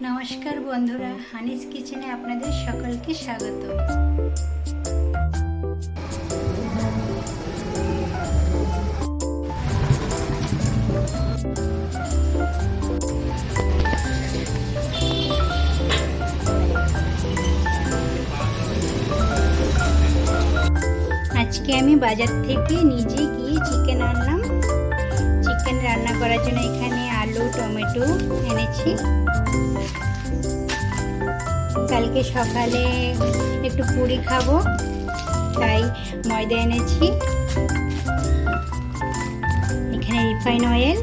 নমস্কার বন্ধুরা, হানিস কিচেনে আপনাদের সকলকে স্বাগত। আজকে আমি বাজার থেকে নিজে গিয়ে চিকেন আনলাম। চিকেন রান্না করার জন্য এখানে আলু টমেটো এনেছি। কালকে সকালে একটু পুরি খাবো, তাই ময়দা এনেছি। এখানে রিফাইন অয়েল,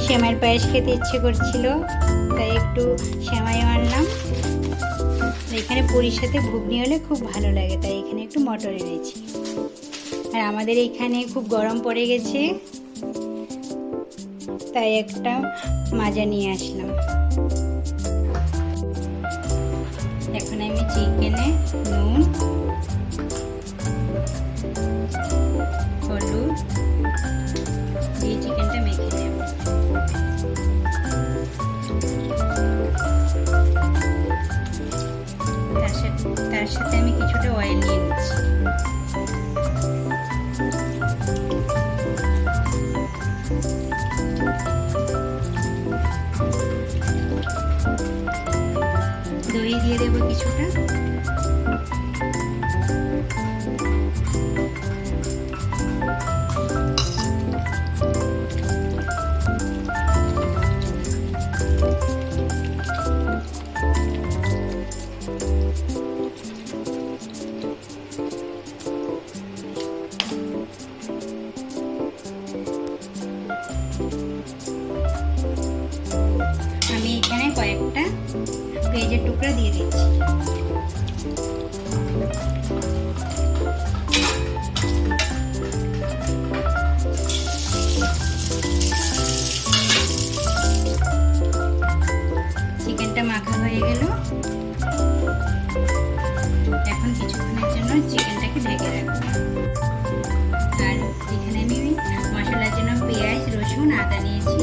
সেমাইয়ের পায়েস খেতে ইচ্ছে করছিল, তাই একটু সেমাইও আনলাম। এখানে পুরির সাথে ঘুগনি হলে খুব ভালো লাগে, তাই এখানে একটু মটর এনেছি। আর আমাদের এখানে খুব গরম পড়ে গেছে, তাই একটা মাজা নিয়ে আসলাম। এখন আমি চিকেনে নুন, হলুদ দিয়ে চিকেনটা মেখে নেব। তার সাথে আমি কিছুটা অয়েল নিয়ে নিচ্ছি। দই দিয়ে দেবো কিছুটা। আমি এখানে কয়েকটা পেঁয়াজের টুকরা দিয়ে দিচ্ছি। চিকেনটা মাখা হয়ে গেল। এখন কিছুক্ষণের জন্য চিকেনটাকে ঢেকে রাখবো। আর এখানে আমি মশলার জন্য পেঁয়াজ, রসুন, আদা নিয়েছি।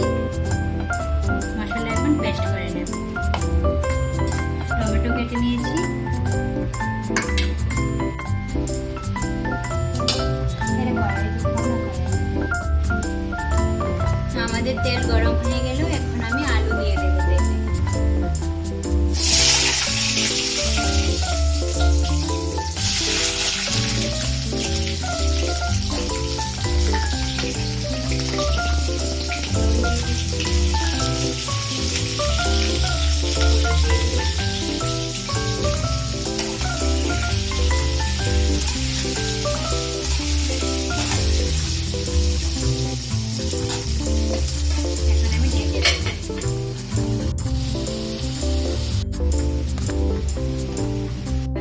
মশলা এখন পেস্ট করে নেব। টমেটো কেটে নিয়েছি। আমাদের তেল গরম হয়ে গেল, এখন আমি আলু দিয়ে দেবো তেলে।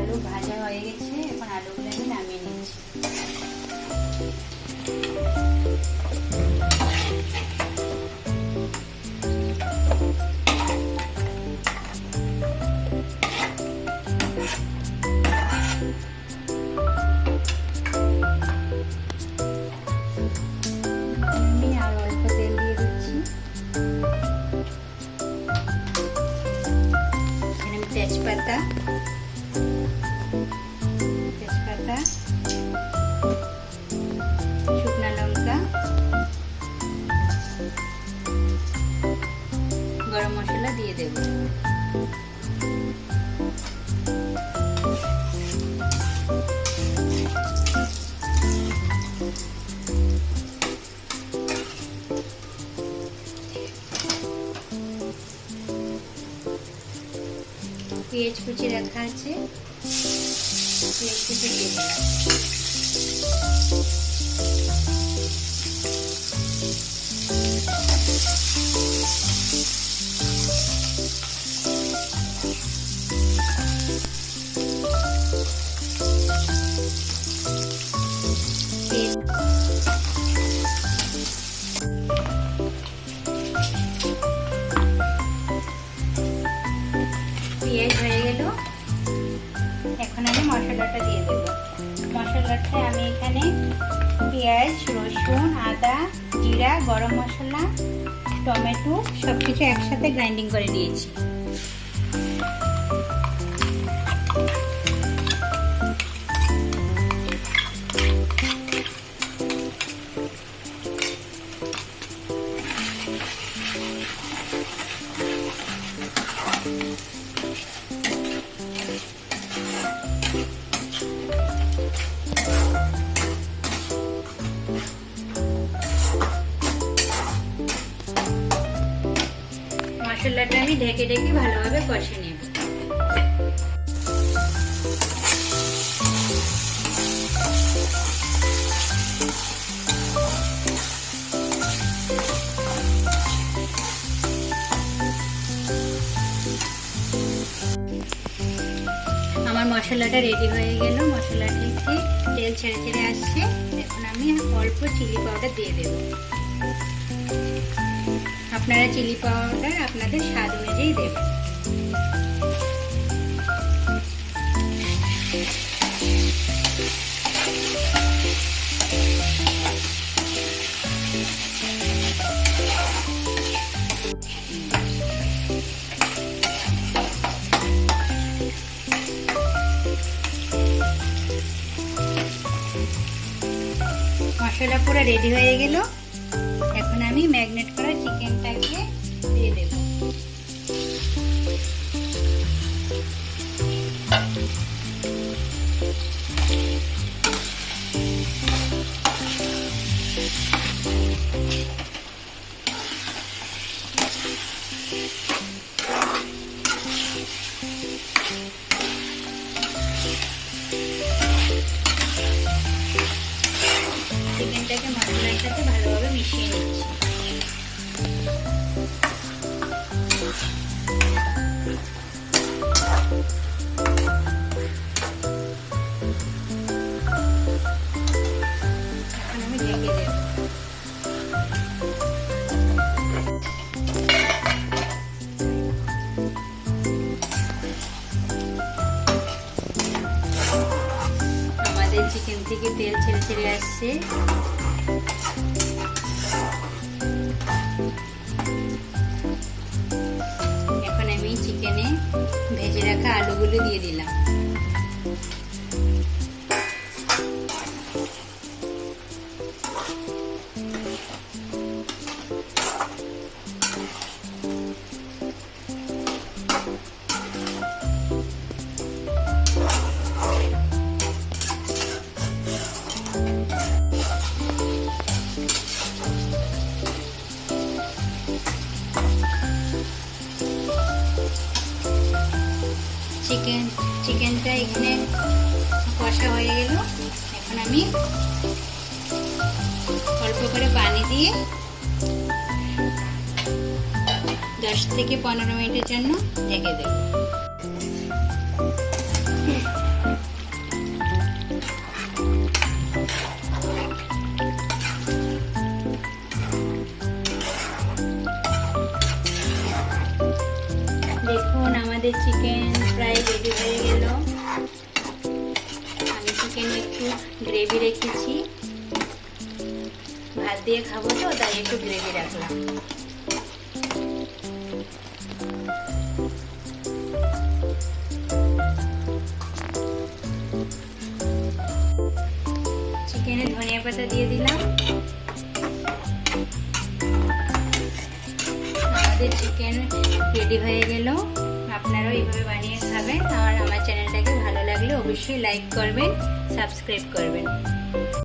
আলু ভাজা হয়ে গেছে, এখন আলুগুলো আমি নামিয়ে নিচ্ছি। আমি আর অল্প তেল দিয়ে দিচ্ছি। এখানে আমি তেজপাতা, শুকনো লঙ্কা, গরম মশলা দিয়ে দেব। পেঁয়াজ কুচি রাখা আছে, পেঁয়াজ কুচি দিয়ে দিলাম। পেঁয়াজ হয়ে গেল, এখন আমি মশলাটা দিয়ে দেব। মশলাটা আমি এখানে পেঁয়াজ, রসুন, আদা, জিরা, গরম মশলা টমেটো সব কিছু একসাথে গ্রাইন্ডিং করে নিয়েছি। মশলাটা আমি ঢেকে ঢেকে ভালোভাবে কষে নেব। আমার মশলাটা রেডি হয়ে গেল। মশলা থেকে তেল ছেড়ে ছেড়ে আসছে। এখন আমি অল্প চিলি পাউডার দিয়ে দেব। আপনারা চিলি পাউডার আপনাদের স্বাদ অনুযায়ী দেবেন। মশলা পুরো রেডি হয়ে গেল। এখন আমি ম্যারিনেট করা চিকেনটাকে দিয়ে দেব। চিকেনটাকে মশলার সাথে ভালোভাবে মিশিয়ে নিচ্ছি। এখন আমি ঢেকে দেব। আমাদের চিকেন থেকে তেল ছেড়ে ছেড়ে আসছে। এখন আমি চিকেনে ভেজে রাখা আলুগুলো দিয়ে দিলাম। চিকেনটা এখানে কষা হয়ে গেল। এখন আমি অল্প করে পানি দিয়ে 10 থেকে 15 মিনিটের জন্য ঢেকে দেব। দেখুন আমাদের চিকেন প্রায় রেডি হয়ে গেল। আমি চিকেনে একটু গ্রেভি রেখেছি, ভাত দিয়ে খাবো তো তাই একটু গ্রেভি রাখলাম। চিকেনে ধনিয়া পাতা দিয়ে দিলাম। আমাদের চিকেন রেডি হয়ে গেল। আপনারাও এইভাবে বানিয়ে খাবেন। আর আমার চ্যানেলটাকে ভালো লাগলে অবশ্যই লাইক করবেন, সাবস্ক্রাইব করবেন।